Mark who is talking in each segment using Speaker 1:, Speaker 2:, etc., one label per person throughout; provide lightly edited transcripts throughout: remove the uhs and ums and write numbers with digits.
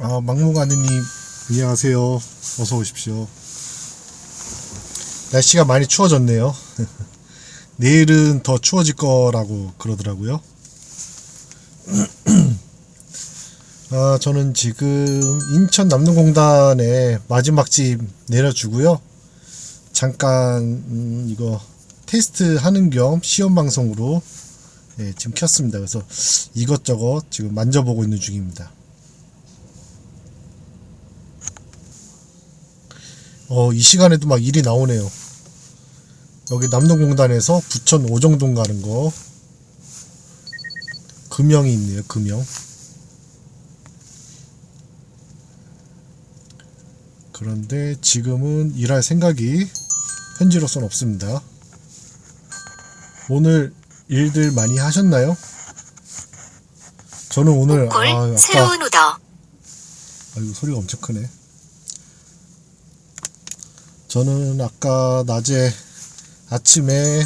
Speaker 1: 막무가내님 안녕하세요. 어서 오십시오. 날씨가 많이 추워졌네요. 내일은 더 추워질 거라고 그러더라고요. 저는 지금 인천 남능공단에 마지막 집 내려주고요. 잠깐 이거 테스트 하는 겸 시험 방송으로 지금 켰습니다. 그래서 이것저것 지금 만져보고 있는 중입니다. 이 시간에도 막 일이 나오네요. 여기 남동공단에서 부천 오정동 가는 거 금형이 있네요. 금형. 그런데 지금은 일할 생각이 현재로서는 없습니다. 오늘 일들 많이 하셨나요? 저는 오늘 아까
Speaker 2: 새로운 오더.
Speaker 1: 아이고 소리가 엄청 크네. 저는 아까 낮에 아침에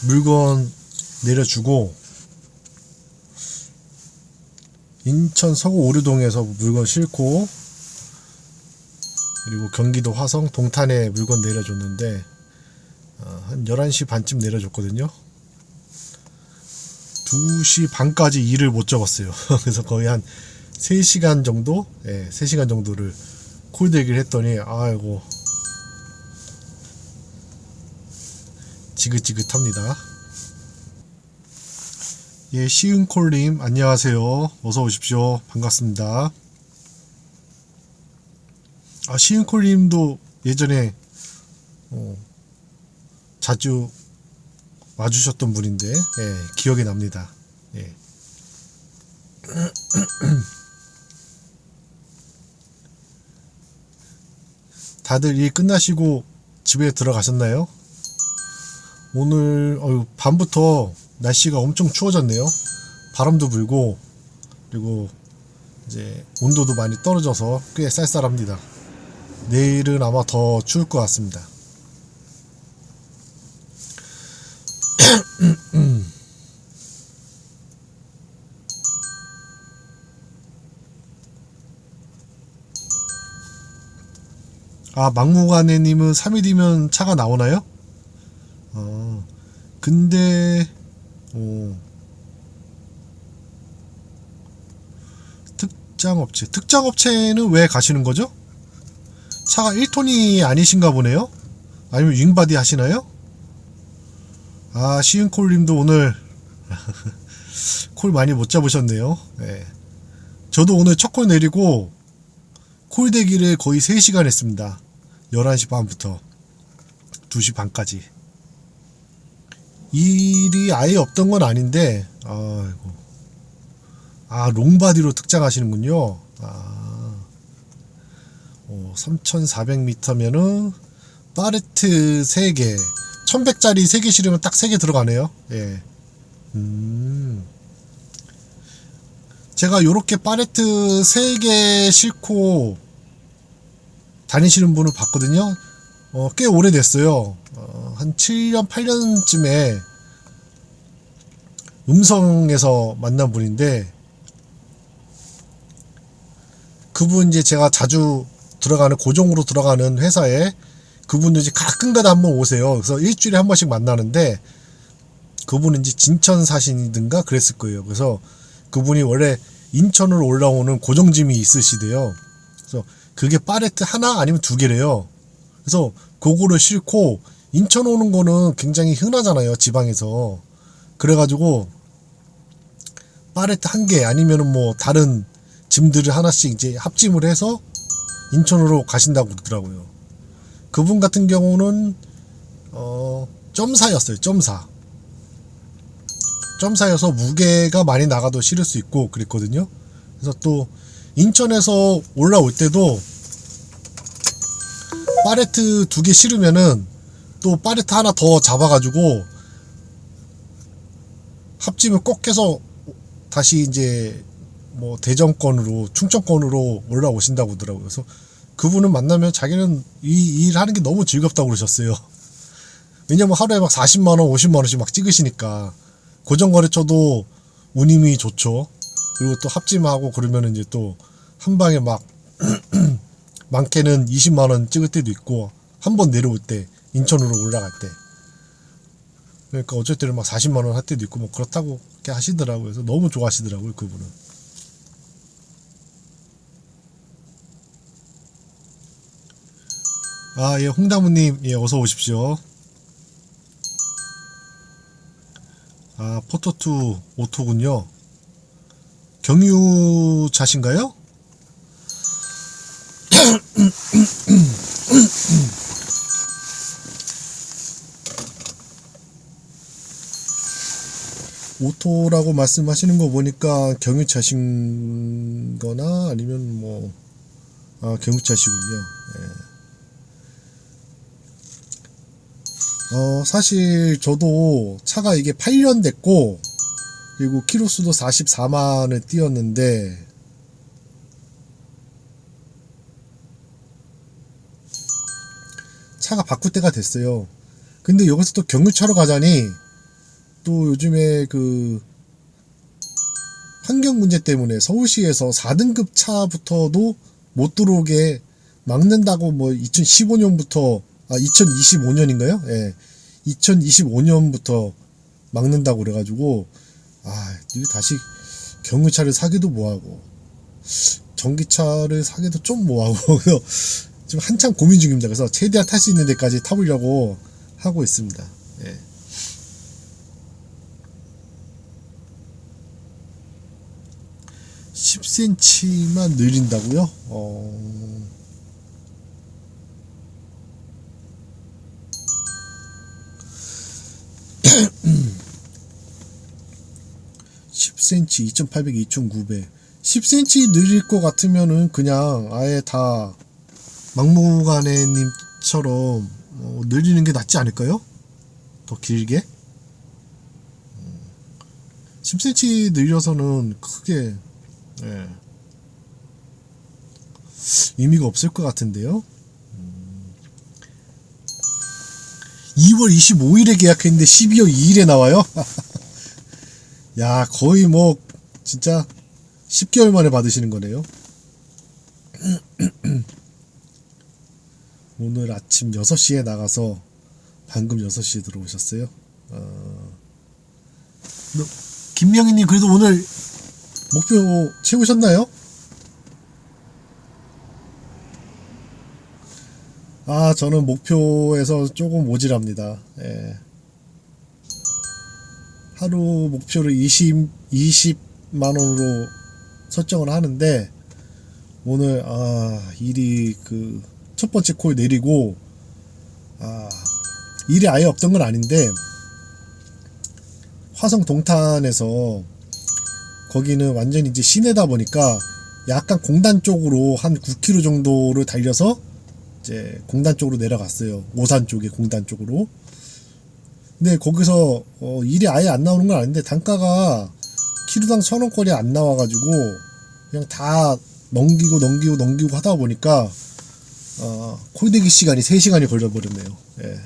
Speaker 1: 물건 내려주고 인천 서구 오류동에서 물건 싣고 그리고 경기도 화성 동탄에 물건 내려줬는데 한 11시 반쯤 내려줬거든요. 2시 반까지 일을 못 접었어요. 그래서 거의 한 3시간 정도? 3시간 정도를 콜대기를 했더니 아이고 지긋지긋합니다. 시은콜님 안녕하세요. 어서 오십시오. 반갑습니다. 시은콜님도 예전에 자주 와주셨던 분인데 기억이 납니다. 다들 일 끝나시고 집에 들어가셨나요? 오늘 밤부터 날씨가 엄청 추워졌네요. 바람도 불고 그리고 이제 온도도 많이 떨어져서 꽤 쌀쌀합니다. 내일은 아마 더 추울 것 같습니다. 막무가내님은 3일 뒤면 차가 나오나요? 근데 특장업체는 왜 가시는 거죠? 차가 1톤이 아니신가 보네요? 아니면 윙바디 하시나요? 시은콜님도 오늘 콜 많이 못 잡으셨네요. 저도 오늘 첫 콜 내리고 콜 대기를 거의 3시간 했습니다. 11시 반부터 2시 반까지. 일이 아예 없던 건 아닌데 롱바디로 특장하시는군요. 3400m면은 파레트 3개 1100짜리 3개 실으면 딱 3개 들어가네요. 제가 요렇게 파레트 3개 싣고 다니시는 분을 봤거든요. 꽤 오래됐어요. 한 7년 8년쯤에 음성에서 만난 분인데 그분 이제 제가 자주 들어가는 고정으로 들어가는 회사에 그분도 이제 가끔가다 한번 오세요. 그래서 일주일에 한 번씩 만나는데 그분은 이제 진천 사시든가 그랬을 거예요. 그래서 그분이 원래 인천으로 올라오는 고정짐이 있으시대요. 그래서 그게 파레트 하나 아니면 2개래요. 그래서 그거를 싣고 인천 오는 거는 굉장히 흔하잖아요. 지방에서. 그래가지고 파레트 1개 아니면은 뭐 다른 짐들을 하나씩 이제 합짐을 해서 인천으로 가신다고 그러더라고요. 그분 같은 경우는 점사였어요. 점사여서 무게가 많이 나가도 실을 수 있고 그랬거든요. 그래서 또 인천에서 올라올 때도 파레트 2개 실으면은 또 파레트 하나 더 잡아가지고 합짐을 꼭 해서 다시 이제 뭐 대전권으로 충청권으로 올라오신다고 하더라고요. 그래서 그분은 만나면 자기는 이 일 하는 게 너무 즐겁다고 그러셨어요. 왜냐면 하루에 막 40만원 50만원씩 막 찍으시니까 고정거래처도 운임이 좋죠. 그리고 또 합짐하고 그러면 이제 또 한 방에 막 많게는 20만 원 찍을 때도 있고 한 번 내려올 때 인천으로 올라갈 때 그러니까 어쩔 때는 막 40만 원 할 때도 있고 뭐 그렇다고 이렇게 하시더라고요. 그래서 너무 좋아하시더라고요 그분은. 아, 예, 홍다무님, 예, 어서 오십시오. 아, 포토2 오토군요. 경유차신가요? 오토라고 말씀하시는 거 보니까 경유차신 거나 아니면 뭐, 아, 경유차시군요. 예. 사실 저도 차가 이게 8년 됐고, 그리고 키로수도 44만을 뛰었는데, 차가 바꿀 때가 됐어요. 근데 여기서 또 경유차로 가자니, 또 요즘에 그, 환경 문제 때문에 서울시에서 4등급 차부터도 못 들어오게 막는다고 뭐 2015년부터 2025년인가요? 예. 2025년부터 막는다고 그래가지고, 이거 다시 경유차를 사기도 뭐하고, 전기차를 사기도 좀 뭐하고, 지금 한참 고민 중입니다. 그래서 최대한 탈 수 있는 데까지 타보려고 하고 있습니다. 예. (10cm만) 늘린다고요? 10cm, 2800, 2900. 10cm 늘릴 것 같으면은 그냥 아예 다 막무가내님처럼 늘리는 게 낫지 않을까요? 더 길게? 10cm 늘려서는 크게 의미가 없을 것 같은데요. 2월 25일에 계약했는데 12월 2일에 나와요? 야, 거의 뭐 진짜 10개월 만에 받으시는 거네요. 오늘 아침 6시에 나가서 방금 6시에 들어오셨어요. 김명희님 그래도 오늘 목표 채우셨나요? 저는 목표에서 조금 모질합니다. 예. 하루 목표를 20만원으로 설정을 하는데, 오늘, 일이 첫 번째 콜 내리고, 일이 아예 없던 건 아닌데, 화성 동탄에서, 거기는 완전히 이제 시내다 보니까, 약간 공단 쪽으로 한 9km 정도를 달려서, 이제 공단 쪽으로 내려갔어요. 오산 쪽에 공단 쪽으로. 근데 거기서 일이 아예 안 나오는 건 아닌데 단가가 키로당 1,000원거리 안 나와가지고 그냥 다 넘기고 하다 보니까 콜대기 시간이 3시간이 걸려버렸네요. 예.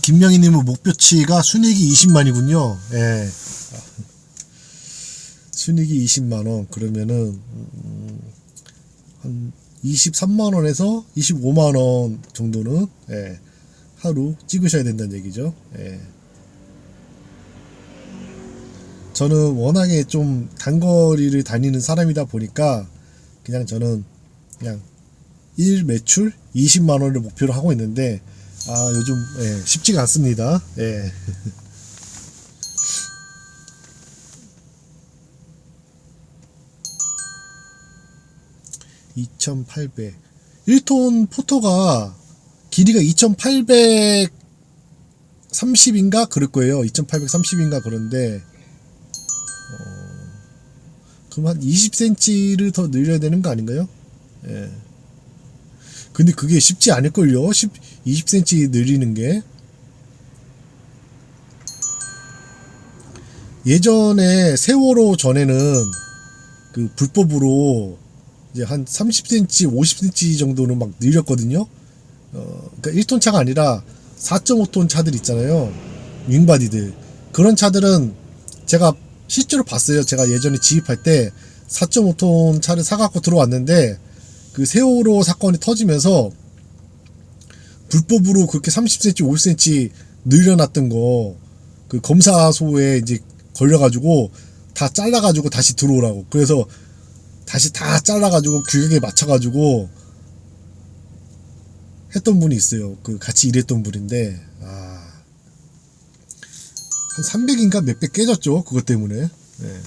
Speaker 1: 김명희님은 목표치가 순이익이 20만이군요. 예. 순이익이 20만원 그러면은 한 23만원에서 25만원 정도는 하루 찍으셔야 된다는 얘기죠. 저는 워낙에 좀 단거리를 다니는 사람이다 보니까 저는 그냥 일 매출 20만원을 목표로 하고 있는데 요즘 쉽지가 않습니다. 2800 1톤 포토가 길이가 2830인가 그럴 거예요. 2830인가 그런데 그럼 한 20cm를 더 늘려야 되는 거 아닌가요? 근데 그게 쉽지 않을걸요. 20cm 늘리는 게. 예전에 세월호 전에는 불법으로 이제 한 30cm, 50cm 정도는 막 늘렸거든요. 그러니까 1톤 차가 아니라 4.5톤 차들 있잖아요. 윙바디들. 그런 차들은 제가 실제로 봤어요. 제가 예전에 지입할 때 4.5톤 차를 사갖고 들어왔는데 그 세월호 사건이 터지면서 불법으로 그렇게 30cm, 50cm 늘려놨던 거 그 검사소에 이제 걸려가지고 다 잘라가지고 다시 들어오라고. 그래서 다시 다 잘라가지고 규격에 맞춰가지고 했던 분이 있어요. 그 같이 일했던 분인데 한 300인가 몇백 깨졌죠. 그것 때문에. 네.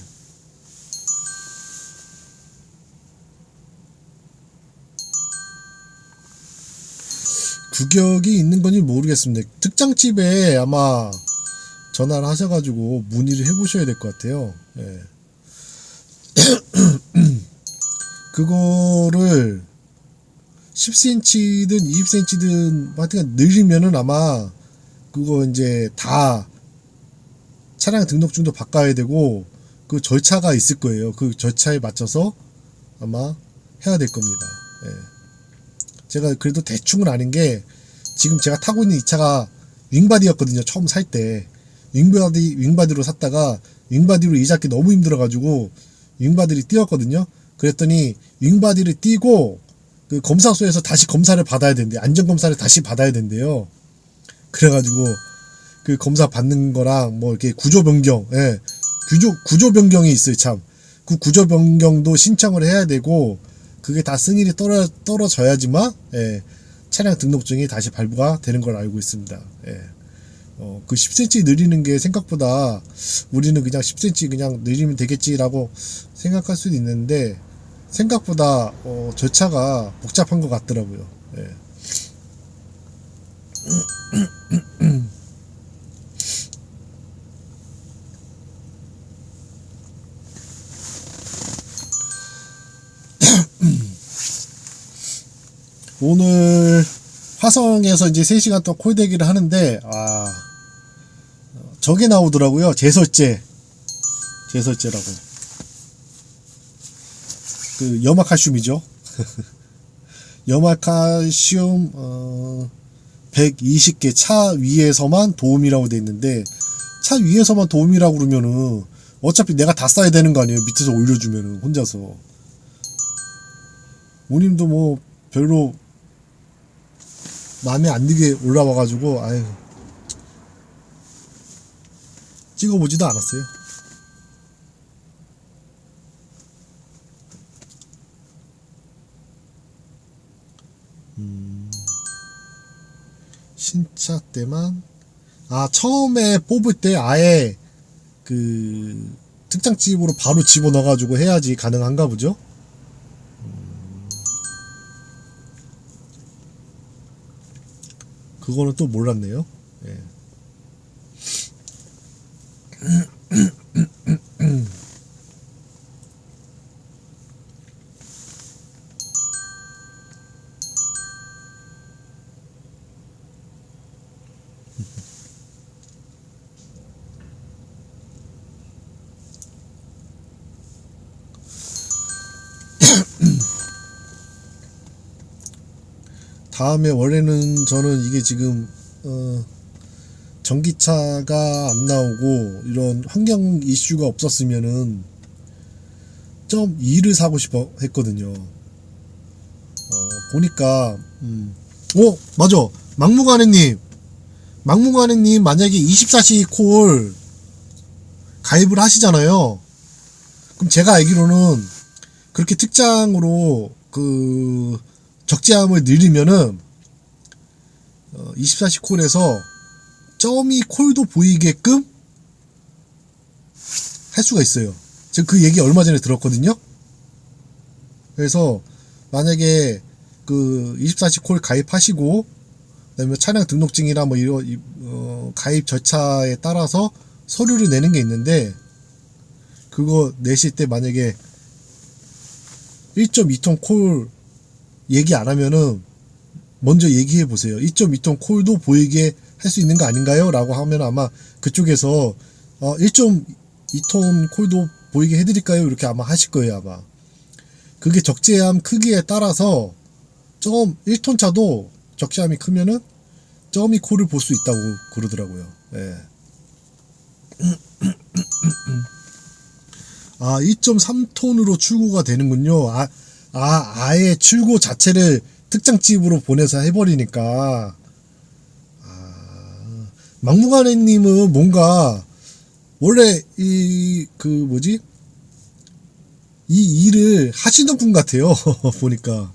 Speaker 1: 규격이 있는 건지 모르겠습니다. 특장집에 아마 전화를 하셔가지고 문의를 해보셔야 될 것 같아요. 네. 그거를 10cm든 20cm든 하여튼 늘리면은 아마 그거 이제 다 차량 등록증도 바꿔야 되고 그 절차가 있을 거예요. 그 절차에 맞춰서 아마 해야 될 겁니다. 예. 제가 그래도 대충은 아는 게 지금 제가 타고 있는 이 차가 윙바디였거든요. 처음 살 때 윙바디로 샀다가 윙바디로 이잡기 너무 힘들어가지고 윙바디를 띄웠거든요. 그랬더니 윙바디를 띄고 그 검사소에서 다시 검사를 받아야 된대요. 안전검사를 다시 받아야 된대요. 그래가지고 그 검사 받는 거랑 뭐 이렇게 구조 변경, 예. 구조 변경이 있어요, 참. 그 구조 변경도 신청을 해야 되고, 그게 다 승인이 떨어져야지만, 예. 차량 등록증이 다시 발부가 되는 걸 알고 있습니다. 예. 그 10cm 늘리는 게 생각보다 우리는 그냥 10cm 그냥 늘리면 되겠지라고 생각할 수도 있는데, 생각보다, 절차가 복잡한 것 같더라고요. 예. 오늘 화성에서 이제 3시간 동안 콜대기를 하는데 저게 나오더라고요. 제설제라고 그 염화칼슘이죠. 염화칼슘 120개 차 위에서만 도움이라고 돼 있는데 차 위에서만 도움이라고 그러면은 어차피 내가 다 써야 되는 거 아니에요. 밑에서 올려주면은 혼자서. 모님도 뭐 별로 마음에 안 들게 올라와가지고 아유 찍어보지도 않았어요. 신차 때만 처음에 뽑을 때 아예 그 특장집으로 바로 집어넣어가지고 해야지 가능한가 보죠. 그거는 또 몰랐네요. 예. 다음에 원래는 저는 이게 지금 전기차가 안 나오고 이런 환경 이슈가 없었으면은 좀 2를 사고 싶어 했거든요. 보니까 맞아. 막무가내님 만약에 24시 콜 가입을 하시잖아요. 그럼 제가 알기로는 그렇게 특장으로 그 적재함을 늘리면은 24시 콜에서 점이 콜도 보이게끔 할 수가 있어요. 제가 그 얘기 얼마 전에 들었거든요. 그래서 만약에 그 24시 콜 가입하시고 그다음에 차량 등록증이나 뭐 이런 가입 절차에 따라서 서류를 내는 게 있는데 그거 내실 때 만약에 1.2톤 콜 얘기 안 하면은 먼저 얘기해 보세요. 2.2톤 콜도 보이게 할 수 있는 거 아닌가요? 라고 하면 아마 그쪽에서 1.2톤 콜도 보이게 해드릴까요? 이렇게 아마 하실 거예요. 아마 그게 적재함 크기에 따라서 1톤 차도 적재함이 크면은 점이 콜을 볼 수 있다고 그러더라고요. 예. 아, 2.3톤으로 출고가 되는군요. 아예 출고 자체를 특장집으로 보내서 해버리니까. 막무가내님은 뭔가, 원래, 뭐지? 이 일을 하시는 분 같아요. 보니까.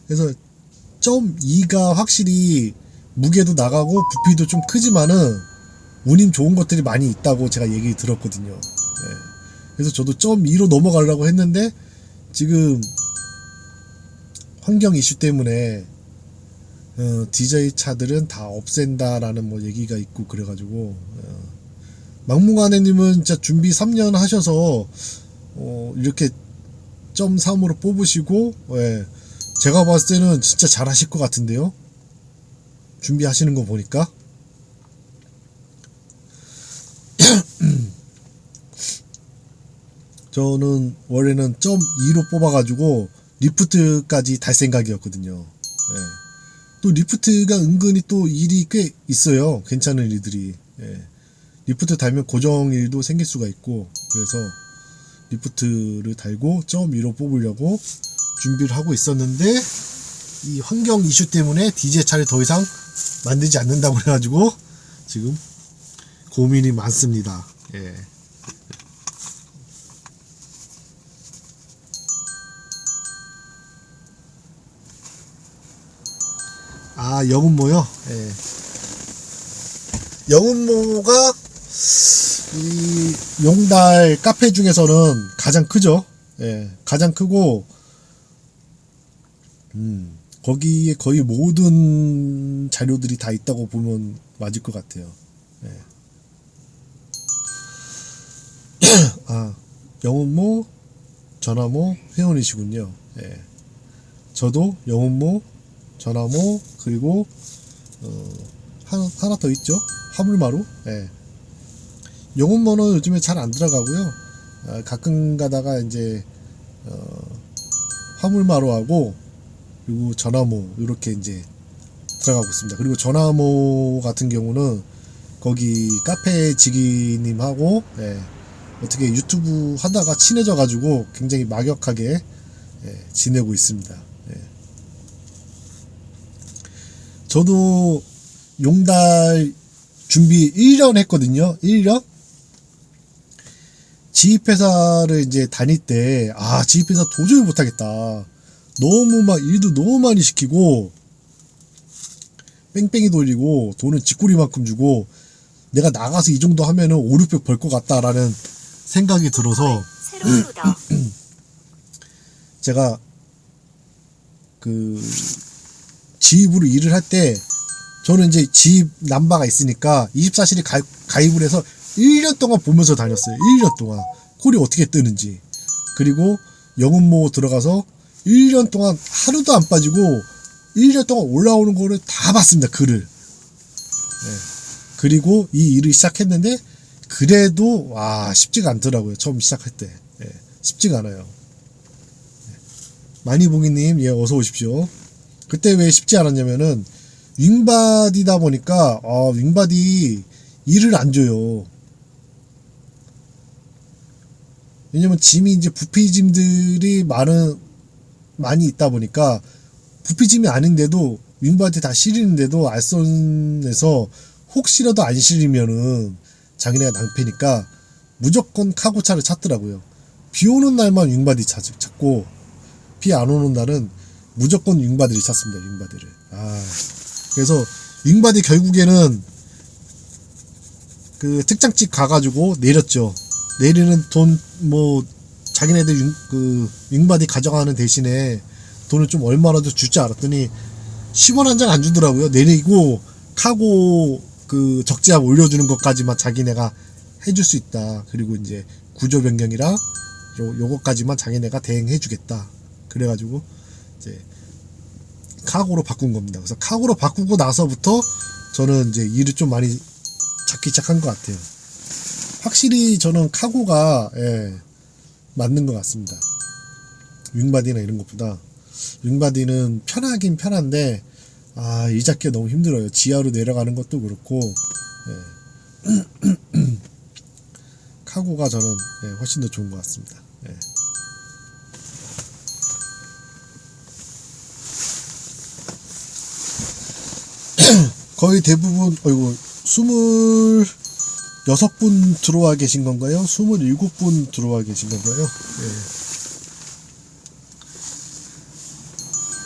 Speaker 1: 그래서, 0.2가 확실히 무게도 나가고 부피도 좀 크지만은, 운임 좋은 것들이 많이 있다고 제가 얘기 들었거든요. 예. 그래서 저도 0.2로 넘어가려고 했는데 지금 환경 이슈 때문에 디젤 차들은 다 없앤다라는 뭐 얘기가 있고 그래가지고 막무가내님은 진짜 준비 3년 하셔서 이렇게 0.3으로 뽑으시고 예. 제가 봤을 때는 진짜 잘하실 것 같은데요. 준비하시는 거 보니까. 저는 원래는 0.2로 뽑아가지고 리프트까지 달 생각이었거든요. 예. 또 리프트가 은근히 또 일이 꽤 있어요. 괜찮은 일들이. 예. 리프트 달면 고정일도 생길 수가 있고 그래서 리프트를 달고 0.2로 뽑으려고 준비를 하고 있었는데 이 환경 이슈 때문에 디젤 차를 더 이상 만들지 않는다고 그래가지고 지금 고민이 많습니다. 예. 아, 영은모요? 예. 영은모가 이 용달 카페 중에서는 가장 크죠. 예. 가장 크고 거기에 거의 모든 자료들이 다 있다고 보면 맞을 것 같아요. 예. 아, 영은모, 전화모 회원이시군요. 예. 저도 영은모, 전화모, 그리고 하나 더 있죠. 화물마루. 예. 영은모는 요즘에 잘 안 들어가고요. 가끔 가다가 이제 화물마루하고 그리고 전화모 이렇게 이제 들어가고 있습니다. 그리고 전화모 같은 경우는 거기 카페 지기님하고 예, 어떻게 유튜브 하다가 친해져 가지고 굉장히 막역하게 예, 지내고 있습니다. 예. 저도 용달 준비 1년 했거든요. 1년? 지입회사를 이제 다닐 때, 지입회사 도저히 못하겠다. 너무 막 일도 너무 많이 시키고, 뺑뺑이 돌리고, 돈은 쥐꼬리만큼 주고, 내가 나가서 이 정도 하면은 5, 600 벌 것 같다라는 생각이 들어서, 제가, 지입으로 일을 할 때, 저는 이제 지입 남바가 있으니까 24실에 가입을 해서 1년 동안 보면서 다녔어요. 1년 동안 콜이 어떻게 뜨는지. 그리고 영은모 들어가서 1년 동안 하루도 안 빠지고 1년 동안 올라오는 거를 다 봤습니다. 글을. 네. 그리고 이 일을 시작했는데 그래도 쉽지가 않더라고요. 처음 시작할 때. 네. 쉽지가 않아요. 네. 마니봉이님 어서 오십시오. 그때 왜 쉽지 않았냐면은 윙바디다 보니까 윙바디 일을 안 줘요. 왜냐면 짐이 이제 부피짐들이 많이 있다 보니까 부피짐이 아닌데도 윙바디 다 실리는데도 알선에서 혹시라도 안 실리면은 자기네가 낭패니까 무조건 카고차를 찾더라고요. 비 오는 날만 윙바디 찾고 비 안 오는 날은 무조건 윙바디를 찾습니다. 윙바디를. 그래서 윙바디 결국에는 그 특장집 가가지고 내렸죠. 내리는 돈 자기네들 윙바디 가져가는 대신에 돈을 좀 얼마라도 줄 줄 알았더니 10원 한 장 안 주더라고요. 내리고 카고 적재합 올려주는 것까지만 자기네가 해줄 수 있다. 그리고 이제 구조 변경이랑 요거까지만 자기네가 대행해주겠다. 그래가지고 이제 카고로 바꾼 겁니다. 그래서 카고로 바꾸고 나서부터 저는 이제 일을 좀 많이 찾기 시작한 것 같아요. 확실히 저는 카고가 맞는 것 같습니다. 윙바디나 이런 것보다 윙바디는 편하긴 편한데 아, 이 잡기가 너무 힘들어요. 지하로 내려가는 것도 그렇고, 카고가 저는 훨씬 더 좋은 것 같습니다. 거의 대부분, 어이구, 26분 들어와 계신 건가요? 27분 들어와 계신 건가요?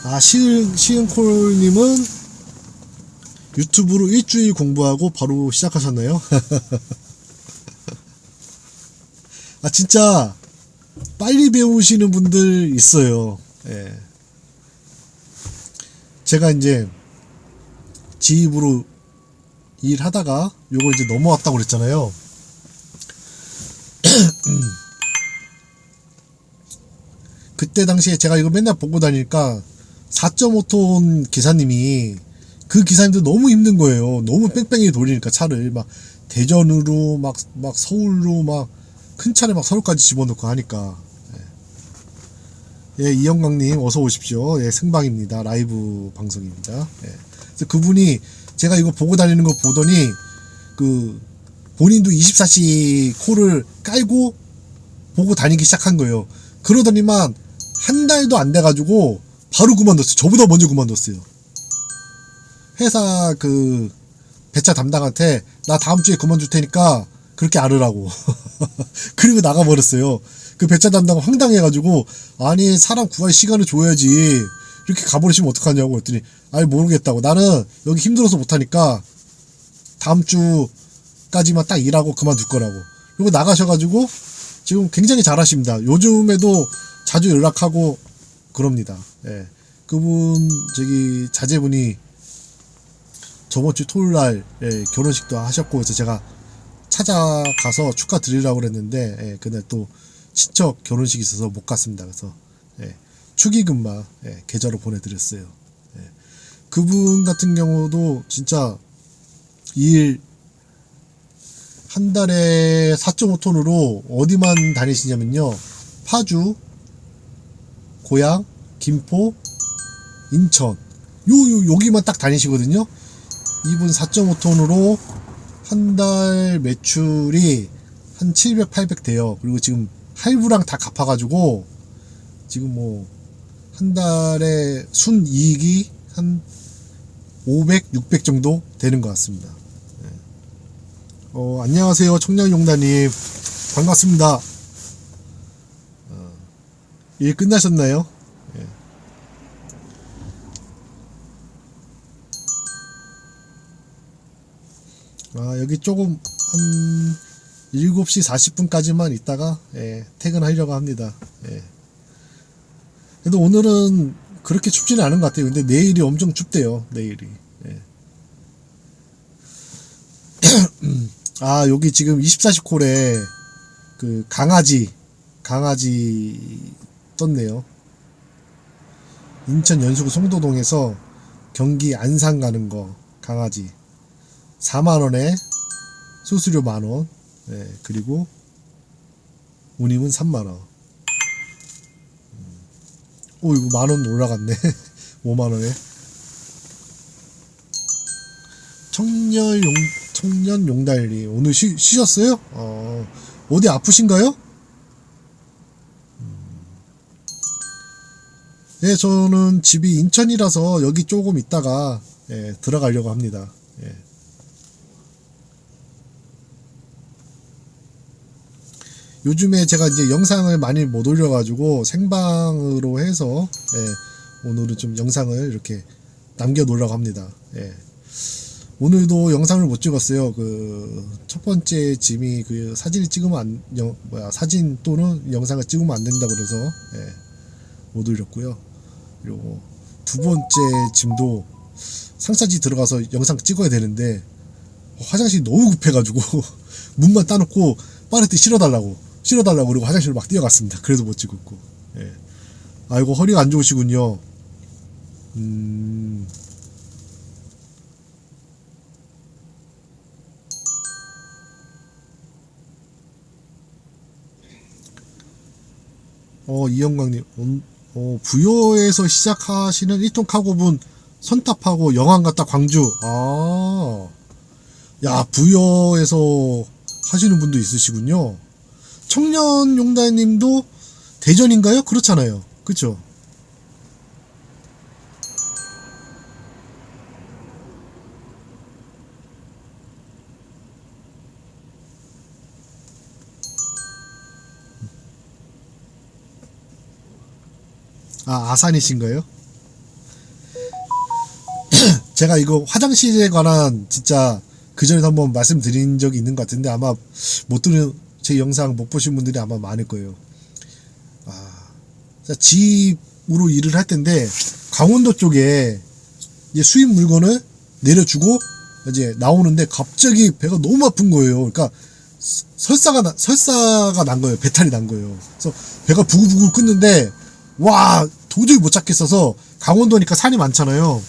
Speaker 1: 아, 시은콜님은 유튜브로 일주일 공부하고 바로 시작하셨나요? 아, 진짜 빨리 배우시는 분들 있어요. 제가 이제 지입으로 일하다가 요거 이제 넘어왔다고 그랬잖아요. 그때 당시에 제가 이거 맨날 보고 다니니까 4.5톤 기사님이, 그 기사님도 너무 힘든 거예요. 너무 뺑뺑이 돌리니까 차를 막 대전으로 막 서울로 막 큰 차를 막 서울까지 집어넣고 하니까. 이영광님 어서 오십시오. 생방입니다. 라이브 방송입니다. 그래서 그분이 제가 이거 보고 다니는 거 보더니 그 본인도 24시 콜을 깔고 보고 다니기 시작한 거예요. 그러더니만 한 달도 안 돼가지고 바로 그만뒀어요. 저보다 먼저 그만뒀어요. 회사 그 배차 담당한테 나 다음 주에 그만둘 테니까 그렇게 알으라고. 그리고 나가버렸어요. 그 배차 담당 황당해가지고, 아니 사람 구할 시간을 줘야지 이렇게 가버리시면 어떡하냐고 했더니, 아니 모르겠다고, 나는 여기 힘들어서 못하니까 다음 주까지만 딱 일하고 그만둘 거라고. 그리고 나가셔가지고 지금 굉장히 잘하십니다. 요즘에도 자주 연락하고 그럽니다. 그분 저기 자제분이 저번주 토요일날 결혼식도 하셨고, 그래서 제가 찾아가서 축하드리려고 그랬는데 그날 또 친척 결혼식이 있어서 못 갔습니다. 그래서 축의금만 계좌로 보내드렸어요. 그분 같은 경우도 진짜 일 한 달에 4.5톤으로 어디만 다니시냐면요, 파주, 고양, 김포, 인천, 여기만 딱 다니시거든요. 이분 4.5톤으로 한 달 매출이 한 700, 800 돼요. 그리고 지금 할부랑 다 갚아가지고 지금 뭐 한 달에 순이익이 한 500, 600 정도 되는 것 같습니다. 안녕하세요, 청량용단님. 반갑습니다. 일 끝나셨나요? 여기 조금 한 7시 40분까지만 있다가 퇴근하려고 합니다. 그래도 오늘은 그렇게 춥지는 않은 것 같아요. 근데 내일이 엄청 춥대요. 내일이. 여기 지금 24시 콜에 그 강아지 떴네요. 인천 연수구 송도동에서 경기 안산 가는 거 강아지 4만원에 수수료 만원, 그리고 운임은 3만원. 이거 만원 올라갔네. 5만원에. 청년 용달리 오늘 쉬셨어요? 어디 아프신가요? 저는 집이 인천이라서 여기 조금 있다가 들어가려고 합니다. 요즘에 제가 이제 영상을 많이 못 올려가지고 생방으로 해서 오늘은 좀 영상을 이렇게 남겨 놓으려고 합니다. 오늘도 영상을 못 찍었어요. 그 첫 번째 짐이 그 사진을 찍으면 사진 또는 영상을 찍으면 안 된다고 그래서 못 올렸고요. 그리고 두 번째 짐도 상사지 들어가서 영상 찍어야 되는데 화장실이 너무 급해가지고 문만 따놓고 빠르게 실어달라고 그리고 화장실로 막 뛰어갔습니다. 그래도 못 찍었고. 아이고, 허리가 안 좋으시군요. 이영광님, 부여에서 시작하시는 1톤 카고분 선탑하고 영암 갔다 광주. 야, 부여에서 하시는 분도 있으시군요. 청년용단님도 대전인가요? 그렇잖아요. 그쵸? 아산이신가요? 제가 이거 화장실에 관한 진짜 그전에 한번 말씀드린 적이 있는 것 같은데 아마 못 들은 제 영상 못 보신 분들이 아마 많을 거예요. 집으로 일을 할 텐데 강원도 쪽에 이제 수입 물건을 내려주고 이제 나오는데 갑자기 배가 너무 아픈 거예요. 그러니까 설사가 난 거예요. 배탈이 난 거예요. 그래서 배가 부글부글 끓는데 와 도저히 못 찾겠어서 강원도니까 산이 많잖아요.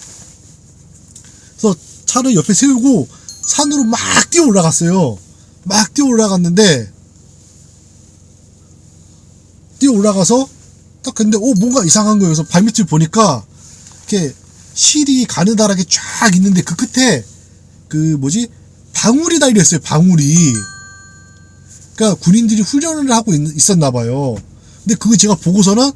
Speaker 1: 그래서 차를 옆에 세우고 산으로 막 뛰어 올라갔어요. 막 뛰어 올라갔는데 뛰어 올라가서 딱 근데 뭔가 이상한 거예요. 그래서 발밑을 보니까 이렇게 실이 가느다랗게 쫙 있는데 그 끝에 방울이 달려 있어요. 방울이. 그러니까 군인들이 훈련을 하고 있었나 봐요. 근데 그거 제가 보고서는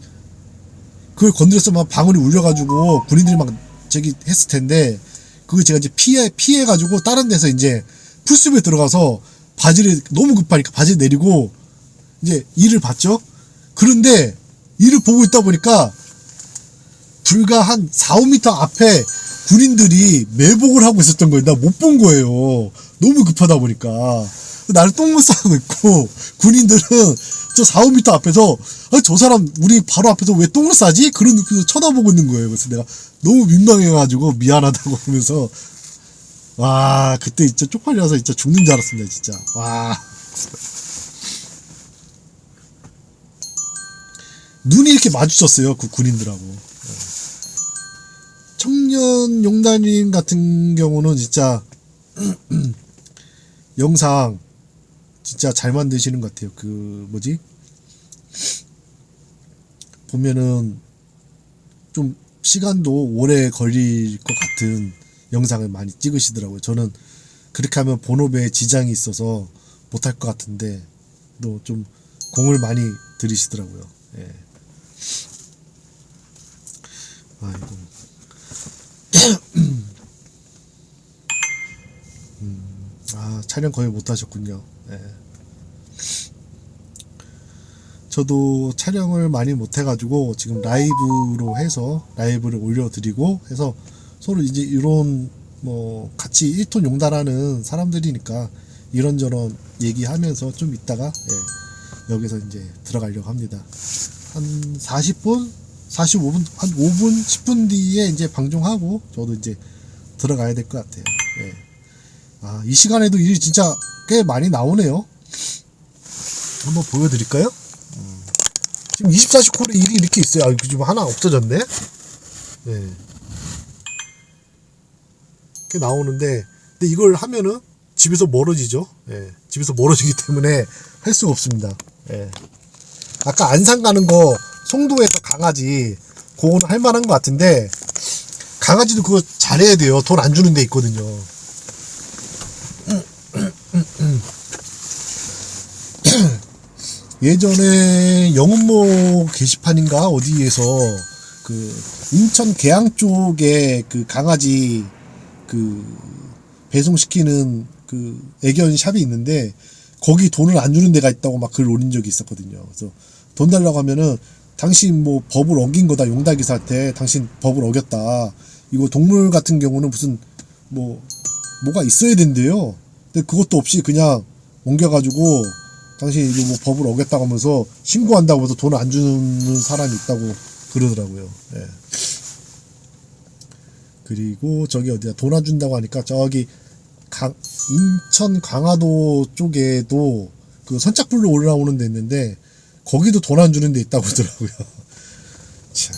Speaker 1: 그걸 건드려서 막 방울이 울려가지고 군인들이 막 저기 했을 텐데 그걸 제가 이제 피해가지고 다른 데서 이제 풀숲에 들어가서 바지를 너무 급하니까 바지 내리고 이제 일을 봤죠. 그런데 일을 보고 있다 보니까 불과 한 4, 5m 앞에 군인들이 매복을 하고 있었던 거예요. 나 못 본 거예요. 너무 급하다 보니까. 나를 똥못 싸고 있고 군인들은 저 4, 5m 앞에서 저 사람 우리 바로 앞에서 왜 똥을 싸지? 그런 눈빛으로 쳐다보고 있는 거예요. 그래서 내가 너무 민망해가지고 미안하다고 하면서 와 그때 진짜 쪽팔려서 진짜 죽는 줄 알았습니다. 진짜 와 눈이 이렇게 마주쳤어요. 그 군인들하고. 청년용단님 같은 경우는 진짜 영상 진짜 잘 만드시는 것 같아요. 보면은 좀 시간도 오래 걸릴 것 같은 영상을 많이 찍으시더라고요. 저는 그렇게 하면 본업에 지장이 있어서 못할 것 같은데 또 좀 공을 많이 들이시더라고요. 예. 아이고. 촬영 거의 못 하셨군요. 예. 저도 촬영을 많이 못 해가지고 지금 라이브로 해서 라이브를 올려드리고 해서 서로 이제 이런 같이 1톤 용달하는 사람들이니까 이런저런 얘기하면서 좀 있다가 여기서 이제 들어가려고 합니다. 한 40분, 45분, 한 5분, 10분 뒤에 이제 방종하고 저도 이제 들어가야 될 것 같아요. 이 시간에도 일이 진짜 꽤 많이 나오네요. 한번 보여드릴까요? 지금 24시 콜에 일이 이렇게 있어요. 지금 하나 없어졌네. 네. 이렇게 나오는데, 근데 이걸 하면은 집에서 멀어지죠. 집에서 멀어지기 때문에 할 수가 없습니다. 아까 안산 가는 거 송도에서 강아지 그거는 할 만한 것 같은데 강아지도 그거 잘해야 돼요. 돈 안 주는 데 있거든요. 예전에 영은모 게시판인가 어디에서 인천 계양 쪽에 강아지 배송시키는 애견 샵이 있는데 거기 돈을 안 주는 데가 있다고 막 글 올린 적이 있었거든요. 그래서 돈 달라고 하면은 당신 법을 어긴 거다. 용달기사한테 당신 법을 어겼다. 이거 동물 같은 경우는 무슨 뭐가 있어야 된대요. 근데 그것도 없이 그냥 옮겨가지고 당신 이거 법을 어겼다고 하면서 신고한다고 해서 돈 안 주는 사람이 있다고 그러더라고요. 그리고 저기 어디야 돈 안 준다고 하니까 저기 인천 강화도 쪽에도 선착불로 올라오는 데 있는데 거기도 돈 안 주는 데 있다고 하더라고요. 참.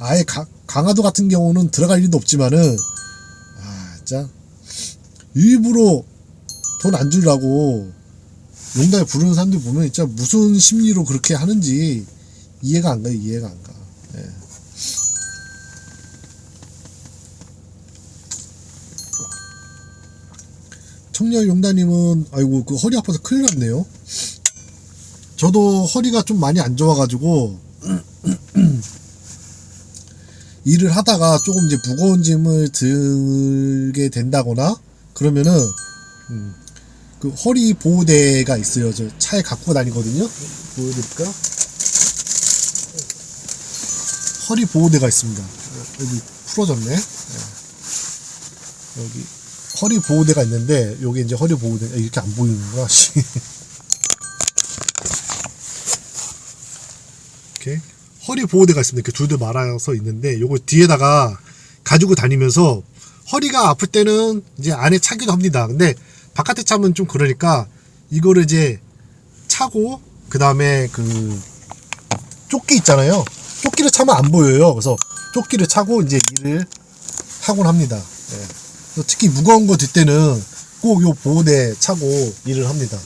Speaker 1: 아예 강화도 같은 경우는 들어갈 일도 없지만은 진짜 일부러 돈 안 주려고 용달에 부르는 사람들 보면 진짜 무슨 심리로 그렇게 하는지 이해가 안 가요. 이해가 안 가. 청년용다님은 아이고 그 허리 아파서 큰일 났네요. 저도 허리가 좀 많이 안 좋아가지고 일을 하다가 조금 이제 무거운 짐을 들게 된다거나 그러면은 그 허리 보호대가 있어요. 저 차에 갖고 다니거든요. 보여드릴까? 허리 보호대가 있습니다. 여기 풀어졌네. 여기 허리 보호대가 있는데 요게 이제 허리 보호대 이렇게 안 보이는구나. 이렇게 허리 보호대가 있습니다. 이렇게 둘둘 말아서 있는데 요거 뒤에다가 가지고 다니면서 허리가 아플 때는 이제 안에 차기도 합니다. 근데 바깥에 차면 좀 그러니까 이거를 이제 차고 그 다음에 그 조끼 있잖아요. 조끼를 차면 안 보여요. 그래서 조끼를 차고 이제 일을 하곤 합니다. 예. 특히 무거운 거 들 때는 꼭 요 보호대 차고 일을 합니다.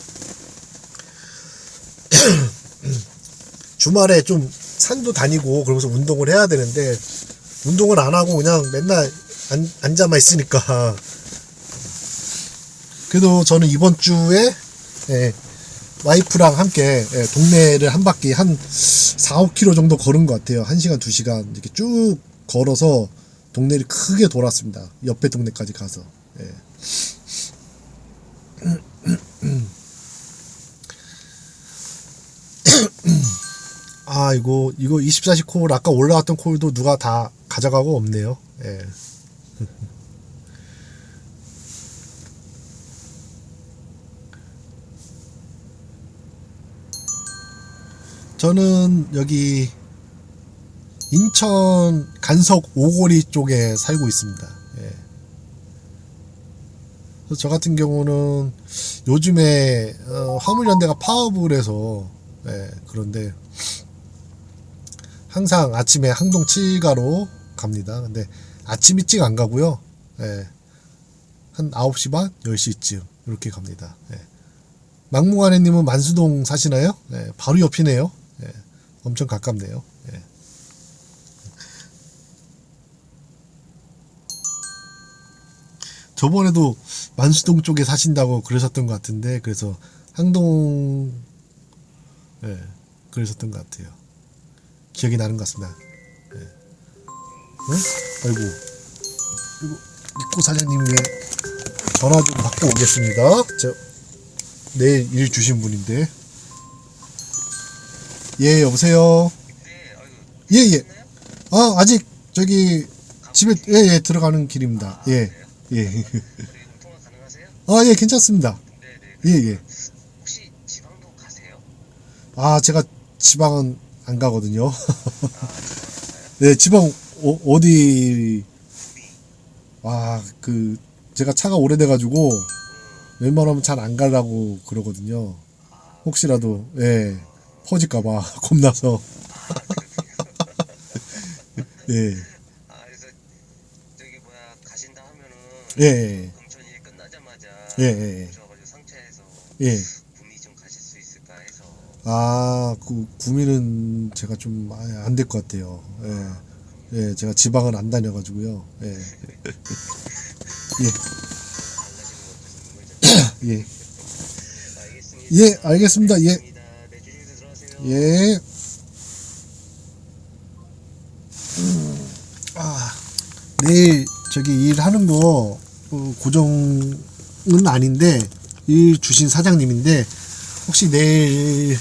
Speaker 1: 주말에 좀 산도 다니고 그러면서 운동을 해야 되는데 운동을 안 하고 그냥 맨날 앉아만 있으니까. 그래도 저는 이번 주에 와이프랑 함께 동네를 한 바퀴 한 4, 5km 정도 걸은 것 같아요. 1시간, 2시간 이렇게 쭉 걸어서 동네를 크게 돌았습니다. 옆에 동네까지 가서. 아, 이거 24시 콜 아까 올라왔던 콜도 누가 다 가져가고 없네요. 예. 저는 여기 인천 간석 오거리 쪽에 살고 있습니다. 예. 그래서 저 같은 경우는 요즘에 화물연대가 파업을 해서 그런데 항상 아침에 항동 7가로 갑니다. 근데 아침 일찍 안 가고요. 한 9시 반, 10시쯤 이렇게 갑니다. 막무가내님은 만수동 사시나요? 바로 옆이네요. 엄청 가깝네요. 저번에도 만수동 쪽에 사신다고 그러셨던 것 같은데 그래서 항동 그러셨던 것 같아요. 기억이 나는 것 같습니다. 아이고 입구 사장님이 전화 좀 받고 오겠습니다. 저 내일 일 주신 분인데. 예, 여보세요. 예. 아, 아직 저기 집에 들어가는 길입니다. 예. 아, 예, 괜찮습니다. 예.
Speaker 2: 혹시 지방도 가세요?
Speaker 1: 아, 제가 지방은 안 가거든요. 네, 지방 어디? 아, 제가 차가 오래돼가지고 웬만하면 잘 안 가려고 그러거든요. 혹시라도 퍼질까봐 겁나서. 예.
Speaker 2: 그래서 저기 가신다 하면은 금천 일 끝나자마자 오셔가지고 상차해서 구미 좀 가실 수 있을까 해서.
Speaker 1: 아, 구미는 제가 좀 안 될 것 같아요. 제가 지방은 안 다녀가지고요. 예. 알겠습니다. 예. 예. 내일 저기 일하는 거 고정은 아닌데 일 주신 사장님인데 혹시 내일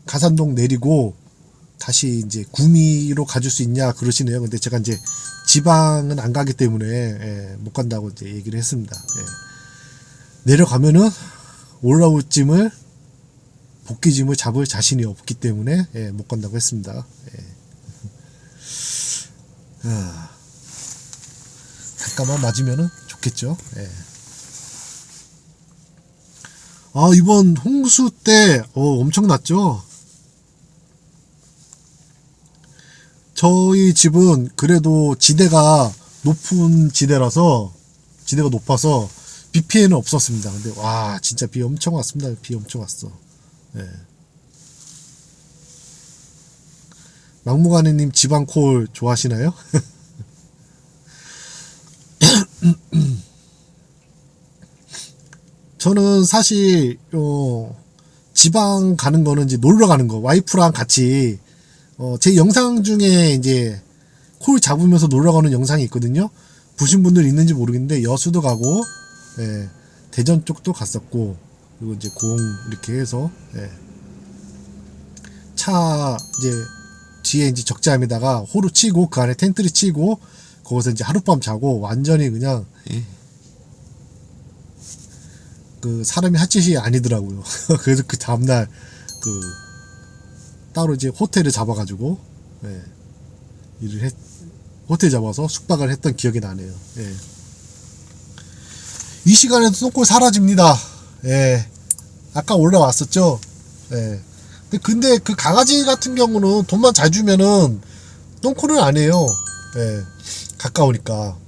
Speaker 1: 가산동 내리고 다시 이제 구미로 가줄 수 있냐 그러시네요. 근데 제가 이제 지방은 안 가기 때문에 못 간다고 이제 얘기를 했습니다. 내려가면은 올라올 짐을 복귀짐을 잡을 자신이 없기 때문에 못 간다고 했습니다. 잠깐만 맞으면은 좋겠죠. 아, 이번 홍수 때 엄청났죠. 저희 집은 그래도 지대가 높은 지대라서 지대가 높아서 비 피해는 없었습니다. 근데 와, 진짜 비 엄청 왔습니다. 비 엄청 왔어. 막무가내님 지방콜 좋아하시나요? 저는 사실 지방 가는 거는 이제 놀러 가는 거, 와이프랑 같이 제 영상 중에 이제 콜 잡으면서 놀러 가는 영상이 있거든요. 보신 분들 있는지 모르겠는데 여수도 가고, 예, 대전 쪽도 갔었고, 그리고 이제 공 이렇게 해서, 예, 차 이제 뒤에 이제 적재함에다가 호루 치고 그 안에 텐트를 치고 거기서 이제 하룻밤 자고 완전히 그냥 그 사람이 할 짓이 아니더라고요. 그래서 그 다음날 그 따로 이제 호텔을 잡아가지고, 예, 호텔 잡아서 숙박을 했던 기억이 나네요. 예. 이 시간에도 똥골 사라집니다. 예. 아까 올라왔었죠. 예. 근데 그 강아지 같은 경우는 돈만 잘 주면은 똥콜은 안 해요. 예. 가까우니까.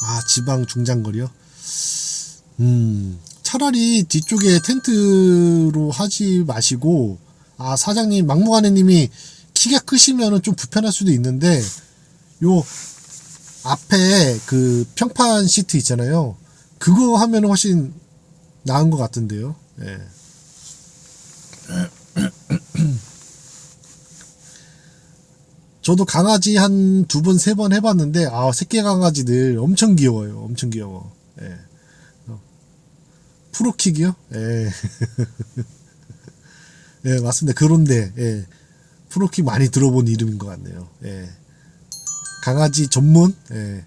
Speaker 1: 아, 지방 중장거리요? 차라리 뒤쪽에 텐트로 하지 마시고, 아, 사장님, 막무가내님이 키가 크시면은 좀 불편할 수도 있는데, 요 앞에 그 평판 시트 있잖아요. 그거 하면 훨씬 나은 것 같은데요. 예. 저도 강아지 한 2번, 3번 해봤는데, 아, 새끼 강아지들 엄청 귀여워요. 엄청 귀여워. 예. 프로킥이요? 예. 예, 맞습니다. 그런데, 예. 프로킥 많이 들어본 이름인 것 같네요. 예. 강아지 전문, 예,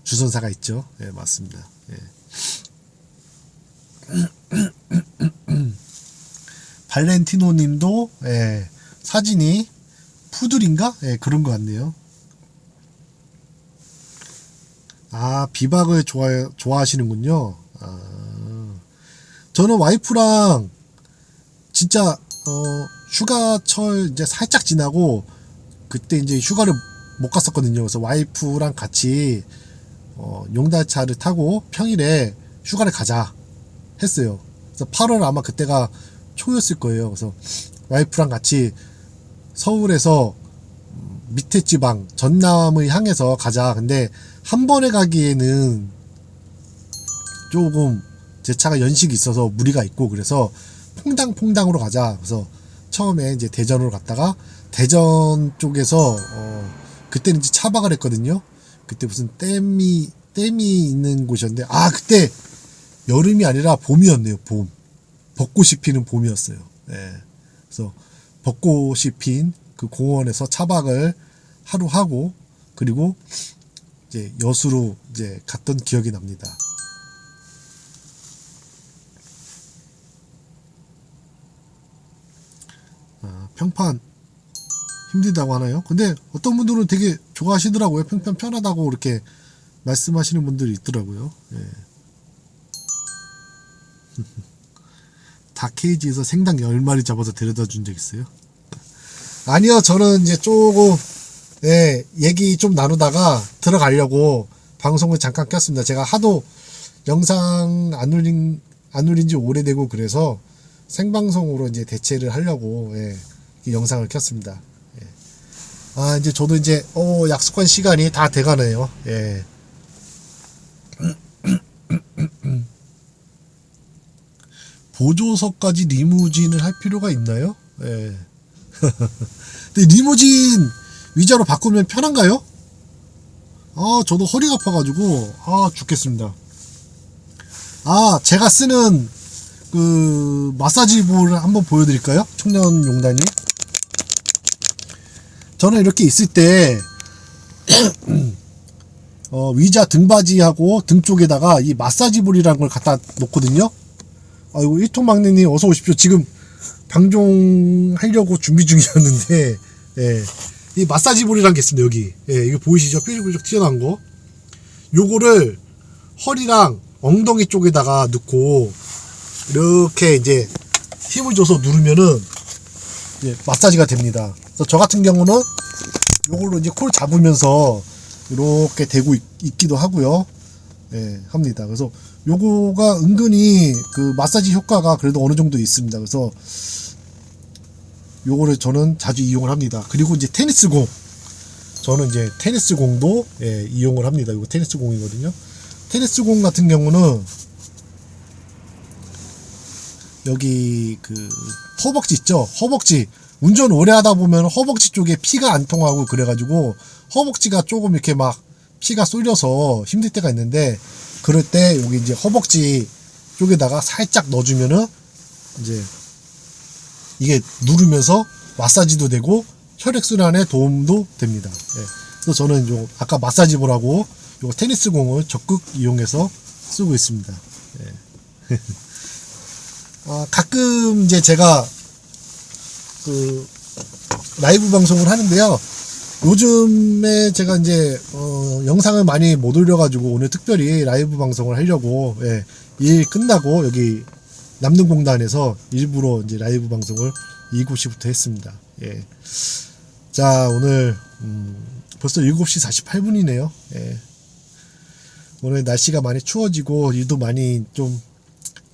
Speaker 1: 주선사가 있죠. 예, 맞습니다. 예. 발렌티노 님도, 예, 사진이 푸들인가? 예, 그런 것 같네요. 아, 비박을 좋아하시는군요. 아, 저는 와이프랑 진짜, 휴가철 이제 살짝 지나고, 그때 이제 휴가를 못 갔었거든요. 그래서 와이프랑 같이, 용달차를 타고 평일에 휴가를 가자 했어요. 그래서 8월 아마 그때가 초였을 거예요. 그래서 와이프랑 같이 서울에서 밑에 지방 전남을 향해서 가자. 근데 한 번에 가기에는 조금 제 차가 연식이 있어서 무리가 있고, 그래서 퐁당퐁당으로 가자. 그래서 처음에 이제 대전으로 갔다가 대전 쪽에서 그때는 이제 차박을 했거든요. 그때 무슨 댐이 있는 곳이었는데, 아, 그때 여름이 아니라 봄이었네요. 봄. 벚꽃이 피는 봄이었어요. 예. 그래서 벚꽃이 핀 그 공원에서 차박을 하루 하고, 그리고 이제 여수로 이제 갔던 기억이 납니다. 아, 평판 힘들다고 하나요? 근데 어떤 분들은 되게 좋아하시더라고요. 평판 편하다고 이렇게 말씀하시는 분들이 있더라고요. 예. 닭케이지에서 생닭 10마리 잡아서 데려다 준 적 있어요? 아니요, 저는 이제 조금, 예, 얘기 좀 나누다가 들어가려고 방송을 잠깐 켰습니다. 제가 하도 영상 안 올린 지 오래되고, 그래서 생방송으로 이제 대체를 하려고, 예, 이 영상을 켰습니다. 예. 아, 이제 저도 이제, 약속한 시간이 다 돼가네요. 예. 보조석까지 리무진을 할 필요가 있나요? 예. 근데 리무진 위자로 바꾸면 편한가요? 아, 저도 허리가 아파가지고, 아, 죽겠습니다. 아, 제가 쓰는 그 마사지볼을 한번 보여드릴까요? 청년용단이. 저는 이렇게 있을 때 위자 등받이하고 등 쪽에다가 이 마사지볼이라는 걸 갖다 놓거든요. 아이고, 일통막내님 어서 오십시오. 지금 방종하려고 준비 중이었는데, 예, 이 마사지볼이라는 게 있습니다. 여기, 예, 이거 보이시죠? 뾰족뾰족 튀어나온 거. 요거를 허리랑 엉덩이 쪽에다가 넣고 이렇게 이제 힘을 줘서 누르면은 이제 마사지가 됩니다. 그래서 저 같은 경우는 요걸로 이제 콜 잡으면서 이렇게 대고 있기도 하고요. 예, 합니다. 그래서 요거가 은근히 그 마사지 효과가 그래도 어느 정도 있습니다. 그래서 요거를 저는 자주 이용을 합니다. 그리고 이제 테니스공, 저는 이제 테니스공도 예, 이용을 합니다. 이거 테니스공이거든요. 테니스공 같은 경우는 여기 그 허벅지 있죠. 허벅지 운전 오래 하다 보면 허벅지 쪽에 피가 안 통하고 그래가지고 허벅지가 조금 이렇게 막 피가 쏠려서 힘들 때가 있는데, 그럴 때 여기 이제 허벅지 쪽에다가 살짝 넣어주면은 이제 이게 누르면서 마사지도 되고 혈액순환에 도움도 됩니다. 예. 그래서 저는 요 아까 마사지볼하고 요 테니스 공을 적극 이용해서 쓰고 있습니다. 예. 가끔 이제 제가 그 라이브 방송을 하는데요. 요즘에 제가 이제 영상을 많이 못 올려가지고 오늘 특별히 라이브 방송을 하려고, 예, 일 끝나고 여기 남능공단에서 일부러 이제 라이브 방송을 7시부터 했습니다. 예. 자, 오늘 벌써 7시 48분이네요. 예. 오늘 날씨가 많이 추워지고 일도 많이 좀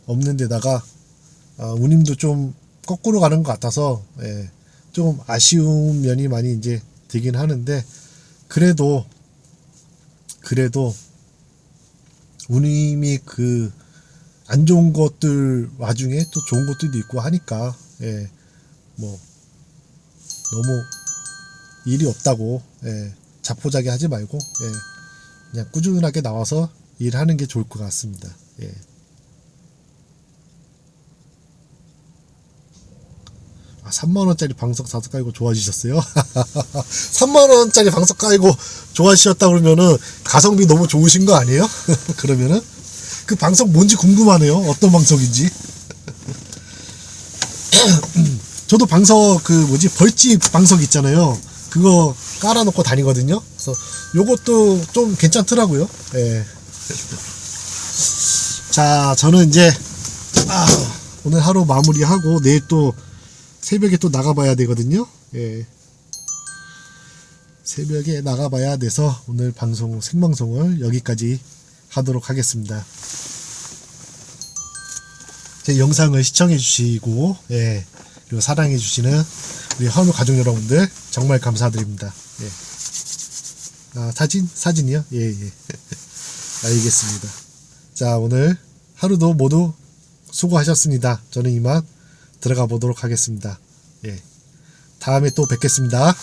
Speaker 1: 없는 데다가 운임도 좀 거꾸로 가는 것 같아서, 예, 좀 아쉬운 면이 많이 이제 되긴 하는데, 그래도 운임이 그 안 좋은 것들 와중에 또 좋은 것들도 있고 하니까, 예, 뭐 너무 일이 없다고, 예, 자포자기 하지 말고, 예, 그냥 꾸준하게 나와서 일하는 게 좋을 것 같습니다. 예. 3만원짜리 방석 사서 깔고 좋아지셨어요? 3만원짜리 방석 깔고 좋아지셨다 그러면은 가성비 너무 좋으신 거 아니에요? 그러면은 그 방석 뭔지 궁금하네요. 어떤 방석인지. 저도 방석 그 뭐지 벌집 방석 있잖아요. 그거 깔아놓고 다니거든요. 그래서 요것도 좀 괜찮더라고요. 예. 자, 저는 이제 오늘 하루 마무리하고 내일 또 새벽에 또 나가봐야 되거든요. 예. 새벽에 나가봐야 돼서 오늘 방송 생방송을 여기까지 하도록 하겠습니다. 제 영상을 시청해 주시고, 예, 그리고 사랑해 주시는 우리 한우 가족 여러분들 정말 감사드립니다. 예. 사진이요? 예, 예. 알겠습니다. 자, 오늘 하루도 모두 수고하셨습니다. 저는 이만 들어가 보도록 하겠습니다. 예. 다음에 또 뵙겠습니다.